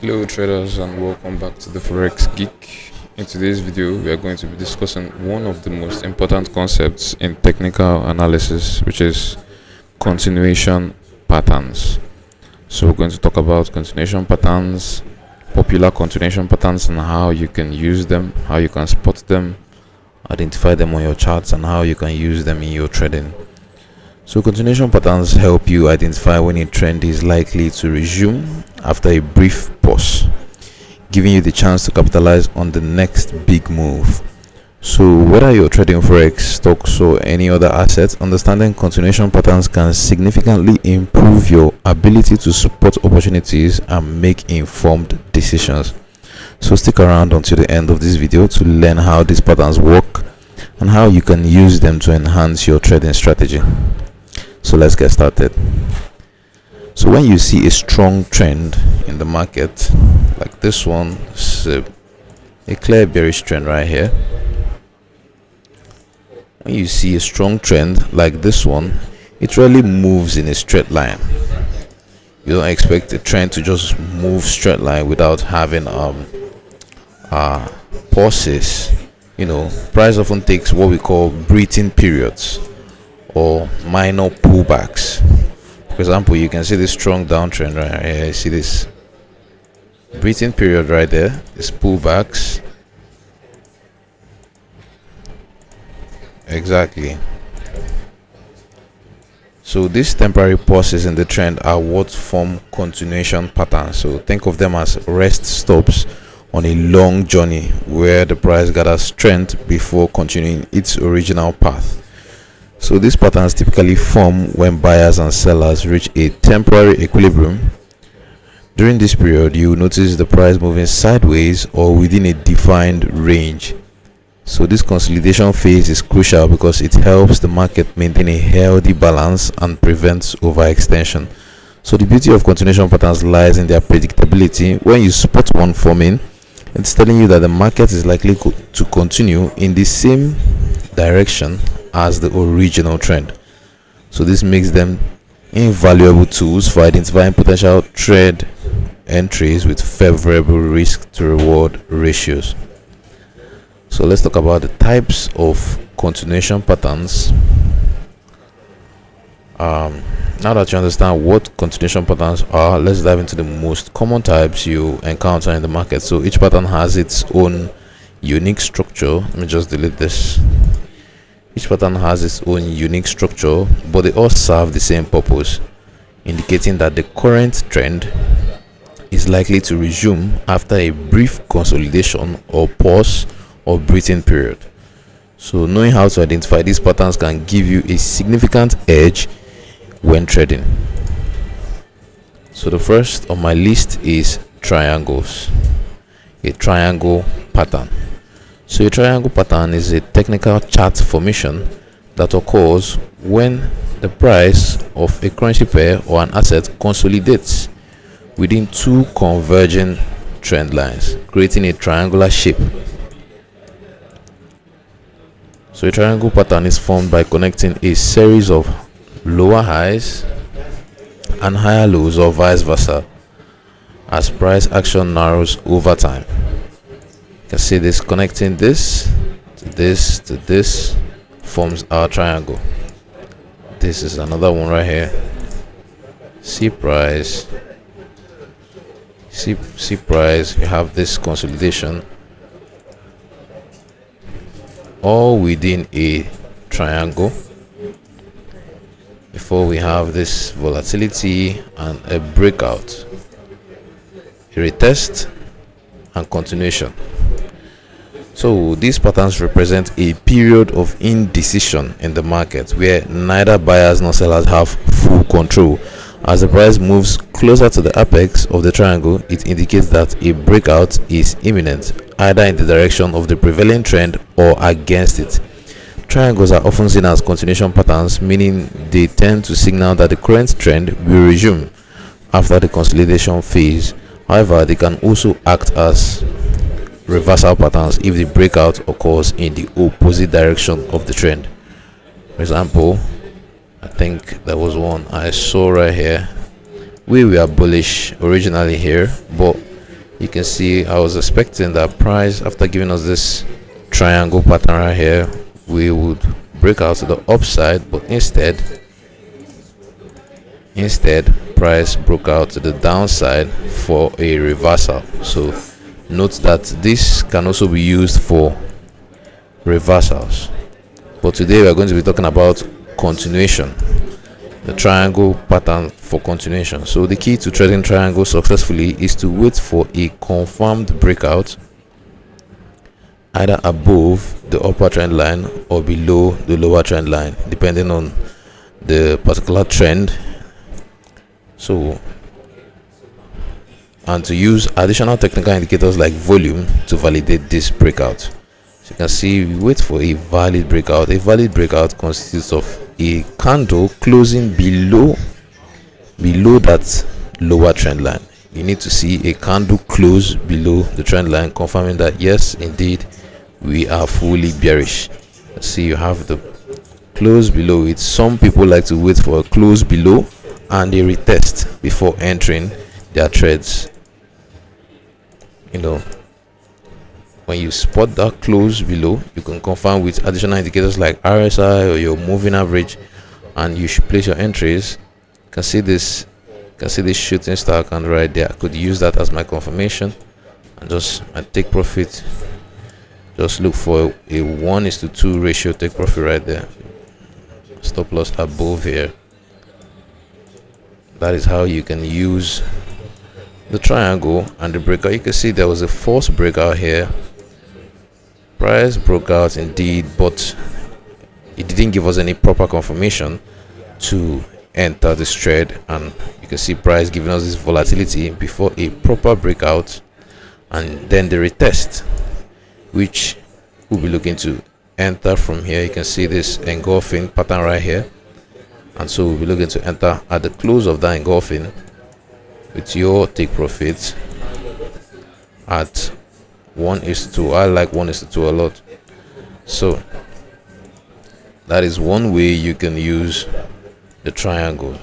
Hello traders and welcome back to the Forex Geek. In today's video, we are going to be discussing one of the most important concepts in technical analysis, which is continuation patterns. So we're going to talk about continuation patterns, popular continuation patterns and how you can use them, how you can spot them, identify them on your charts and how you can use them in your trading. So continuation patterns help you identify when a trend is likely to resume after a brief pause, giving you the chance to capitalize on the next big move. So whether you're trading forex, stocks or any other asset, understanding continuation patterns can significantly improve your ability to spot opportunities and make informed decisions. So stick around until the end of this video to learn how these patterns work and how you can use them to enhance your trading strategy. So let's get started. So when you see a strong trend in the market, like this one, is a clear bearish trend right here. When you see a strong trend like this one, it really moves in a straight line. You don't expect a trend to just move straight line without having pauses. Price often takes what we call breathing periods or minor pullbacks. For example, you can see this strong downtrend right here. You see this breathing period right there, this pullbacks. Exactly. So these temporary pauses in the trend are what form continuation patterns. So think of them as rest stops on a long journey where the price gathers strength before continuing its original path. So these patterns typically form when buyers and sellers reach a temporary equilibrium. During this period, you will notice the price moving sideways or within a defined range. So this consolidation phase is crucial because it helps the market maintain a healthy balance and prevents overextension. So the beauty of continuation patterns lies in their predictability. When you spot one forming, it's telling you that the market is likely to continue in the same direction as the original trend. So this makes them invaluable tools for identifying potential trade entries with favorable risk to reward ratios. So let's talk about the types of continuation patterns. Now that you understand what continuation patterns are, let's dive into the most common types you encounter in the market. So each pattern has its own unique structure. Let me just delete this. Each pattern has its own unique structure, but they all serve the same purpose, indicating that the current trend is likely to resume after a brief consolidation or pause or breathing period. So knowing how to identify these patterns can give you a significant edge when trading. So the first on my list is triangles. A triangle pattern. So a triangle pattern is a technical chart formation that occurs when the price of a currency pair or an asset consolidates within two converging trend lines, creating a triangular shape. So a triangle pattern is formed by connecting a series of lower highs and higher lows or vice versa as price action narrows over time. You can see this connecting this to this to this forms our triangle. This is another one right here. See price, see price. You have this consolidation all within a triangle before we have this volatility and a breakout, a retest and continuation. So these patterns represent a period of indecision in the market where neither buyers nor sellers have full control. As the price moves closer to the apex of the triangle, it indicates that a breakout is imminent, either in the direction of the prevailing trend or against it. Triangles are often seen as continuation patterns, meaning they tend to signal that the current trend will resume after the consolidation phase. However, they can also act as reversal patterns if the breakout occurs in the opposite direction of the trend. For example, I think there was one I saw right here. We were bullish originally here, but You can see I was expecting that price, after giving us this triangle pattern right here, we would break out to the upside, but instead price broke out to the downside for a reversal. So note that this can also be used for reversals, but today we are going to be talking about continuation, the triangle pattern for continuation. So the key to trading triangle successfully is to wait for a confirmed breakout either above the upper trend line or below the lower trend line, depending on the particular trend. So, and to use additional technical indicators like volume to validate this breakout. So you can see we wait for a valid breakout. A valid breakout consists of a candle closing below that lower trend line. You need to see a candle close below the trend line, confirming that yes, indeed, we are fully bearish. See, you have the close below it. Some people like to wait for a close below and a retest before entering their trades. When you spot that close below, you can confirm with additional indicators like RSI or your moving average, and you should place your entries. You can see this shooting star candle right there. I could use that as my confirmation and I take profit. Just look for a 1:2 ratio take profit right there. Stop loss above here. That is how you can use the triangle and the breakout. You can see there was a false breakout here. Price broke out indeed, but it didn't give us any proper confirmation to enter this trade, and you can see price giving us this volatility before a proper breakout and then the retest, which we'll be looking to enter from here. You can see this engulfing pattern right here, and so we'll be looking to enter at the close of that engulfing with your take profit at 1:2. I like 1:2 a lot. So that is one way you can use the triangle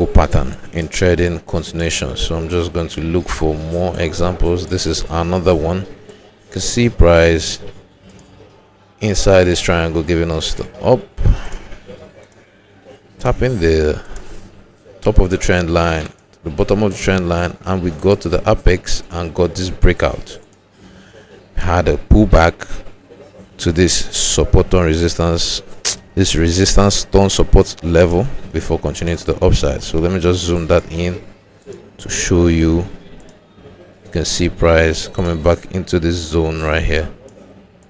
pattern in trading continuation. So I'm just going to look for more examples. This is another one. You can see price inside this triangle giving us the up, tapping the top of the trend line, the bottom of the trend line, and we got to the apex and got this breakout. Had a pullback to this support on resistance, this resistance turn support level before continuing to the upside. So let me just zoom that in to show you. You can see price coming back into this zone right here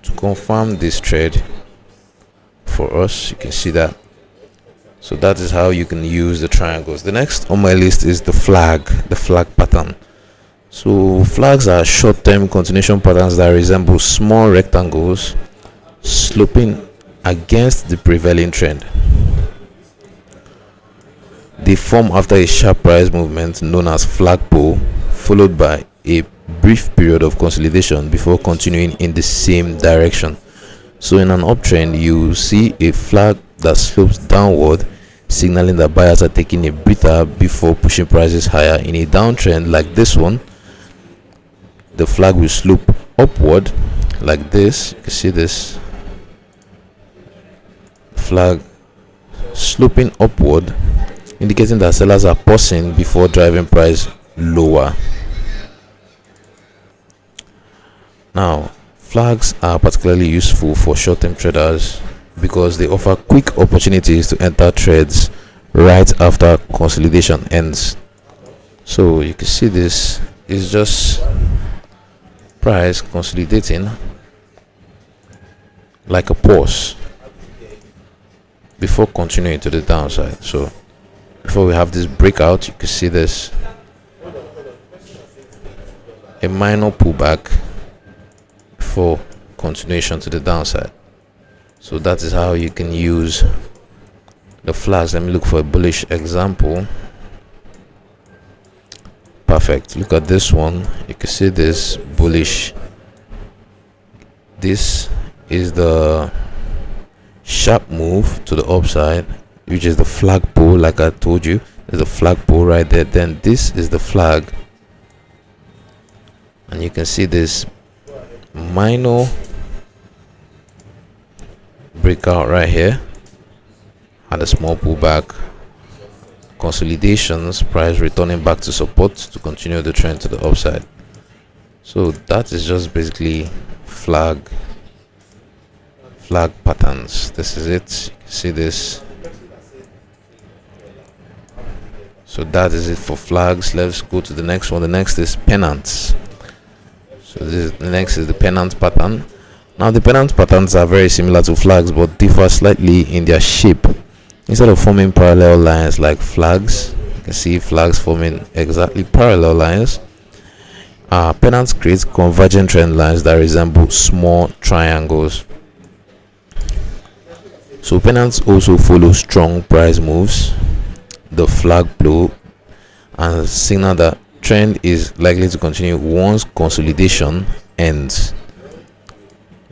to confirm this trade for us. You can see that. So that is how you can use the triangles. The next on my list is the flag pattern. So flags are short-term continuation patterns that resemble small rectangles sloping against the prevailing trend. They form after a sharp price movement known as flagpole, followed by a brief period of consolidation before continuing in the same direction. So in an uptrend, you see a flag that slopes downward, signaling that buyers are taking a breather before pushing prices higher. In a downtrend like this one, the flag will slope upward like this. You can see this flag sloping upward, indicating that sellers are pausing before driving price lower. Now, flags are particularly useful for short-term traders because they offer quick opportunities to enter trades right after consolidation ends. So you can see this is just price consolidating like a pause before continuing to the downside. So before we have this breakout, you can see this, a minor pullback before continuation to the downside. So that is how you can use the flags. Let me look for a bullish example. Perfect. Look at this one. You can see this bullish. This is the sharp move to the upside, which is the flagpole. Like I told you, there's a flagpole right there. Then this is the flag and you can see this minor breakout right here, had a small pullback, consolidations, price returning back to support to continue the trend to the upside. So that is just basically flag patterns. This is it. You can see this. So that is it for flags. Let's go to the next one. The next is pennants. So the next is the pennant pattern. Now the pennant patterns are very similar to flags but differ slightly in their shape. Instead of forming parallel lines like flags, you can see flags forming exactly parallel lines. Pennants create convergent trend lines that resemble small triangles. So pennants also follow strong price moves, the flag blow, and signal that trend is likely to continue once consolidation ends.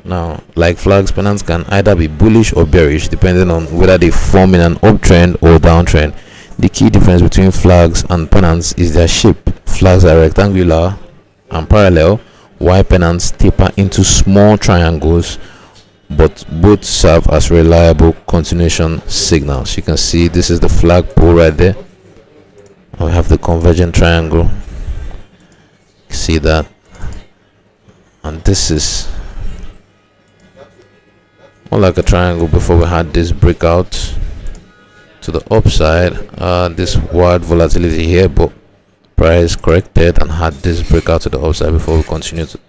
Now, like flags, pennants can either be bullish or bearish depending on whether they form in an uptrend or downtrend. The key difference between flags and pennants is their shape. Flags are rectangular and parallel, while pennants taper into small triangles, but both serve as reliable continuation signals. You can see this is the flag pole right there. We have the convergent triangle. See that? And this is more like a triangle before we had this breakout to the upside. This wide volatility here, but price corrected and had this breakout to the upside before we continue to.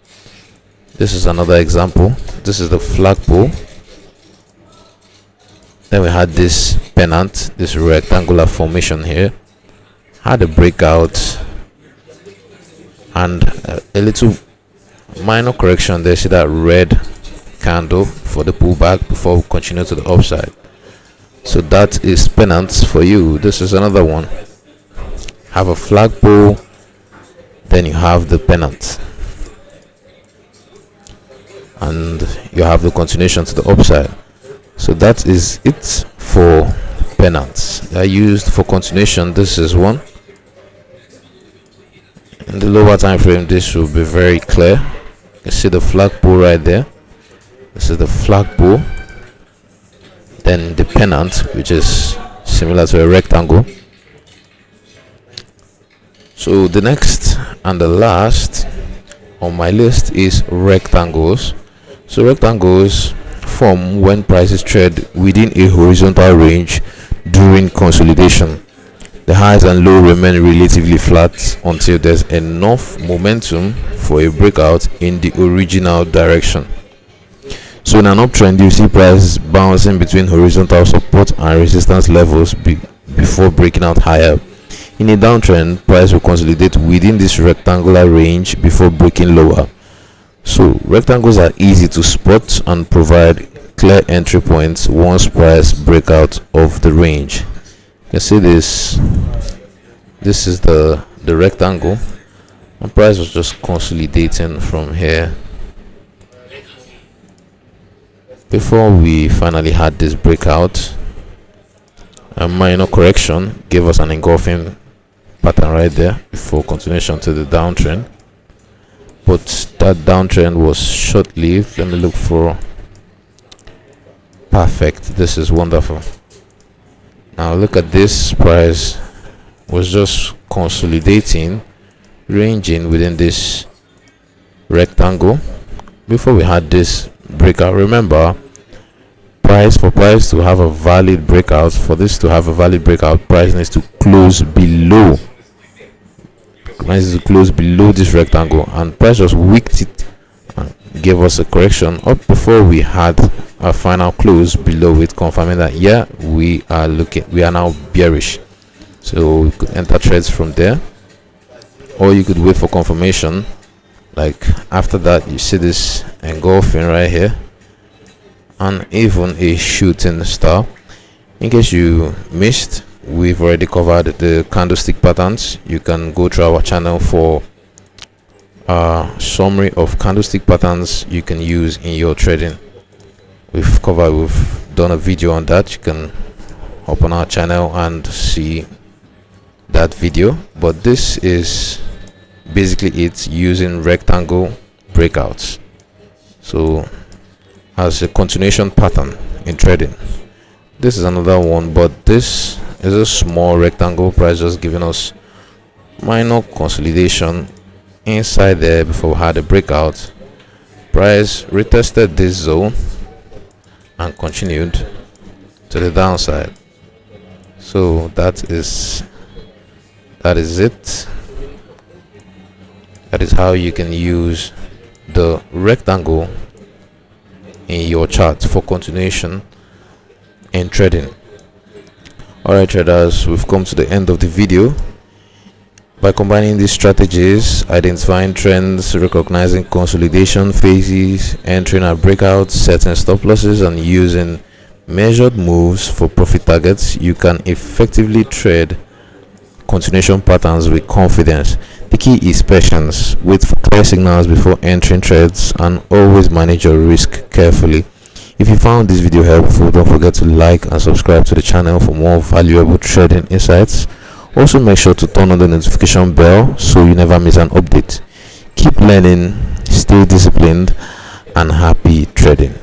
This is another example. This is the flagpole. Then we had this pennant, this rectangular formation here, had a breakout and a little minor correction there. See that red candle for the pullback before we continue to the upside. So that is pennants for you. This is another one. Have a flagpole, then you have the pennant, and you have the continuation to the upside. So that is it for pennants. They are used for continuation. This is one. In the lower time frame, this will be very clear. You see the flagpole right there. This is the flagpole. Then the pennant, which is similar to a rectangle. So the next and the last on my list is rectangles. So rectangles form when prices trade within a horizontal range during consolidation. The highs and low remain relatively flat until there's enough momentum for a breakout in the original direction. So in an uptrend, you see prices bouncing between horizontal support and resistance levels before breaking out higher. In a downtrend, price will consolidate within this rectangular range before breaking lower. So rectangles are easy to spot and provide clear entry points once price break out of the range. You can see this. This is the rectangle, and price was just consolidating from here before we finally had this breakout. A minor correction gave us an engulfing pattern right there before continuation to the downtrend, but that downtrend was short-lived. Let me look for perfect. This is wonderful. Now look at this. Price was just consolidating, ranging within this rectangle before we had this breakout. Remember, price to have a valid breakout, for this to have a valid breakout, price needs to close below. Price needs to close below this rectangle, and price just wicked it and gave us a correction up before we had a final close below it, confirming that we are now bearish. So we could enter trades from there, or you could wait for confirmation. Like after that, you see this engulfing right here, and even a shooting star. In case you missed, we've already covered the candlestick patterns. You can go to our channel for a summary of candlestick patterns you can use in your trading. We've done a video on that. You can hop on our channel and see that video. But this is basically it's using rectangle breakouts. So as a continuation pattern in trading, this is another one, but this is a small rectangle price just giving us minor consolidation inside there before we had a breakout. Price retested this zone and continued to the downside. So that is it. That is how you can use the rectangle in your chart for continuation in trading. Alright traders, we've come to the end of the video. By combining these strategies, identifying trends, recognizing consolidation phases, entering at breakouts, setting stop losses, and using measured moves for profit targets, you can effectively trade continuation patterns with confidence. The key is patience. Wait for clear signals before entering trades and always manage your risk carefully. If you found this video helpful, don't forget to like and subscribe to the channel for more valuable trading insights. Also make sure to turn on the notification bell so you never miss an update. Keep learning, stay disciplined, and happy trading.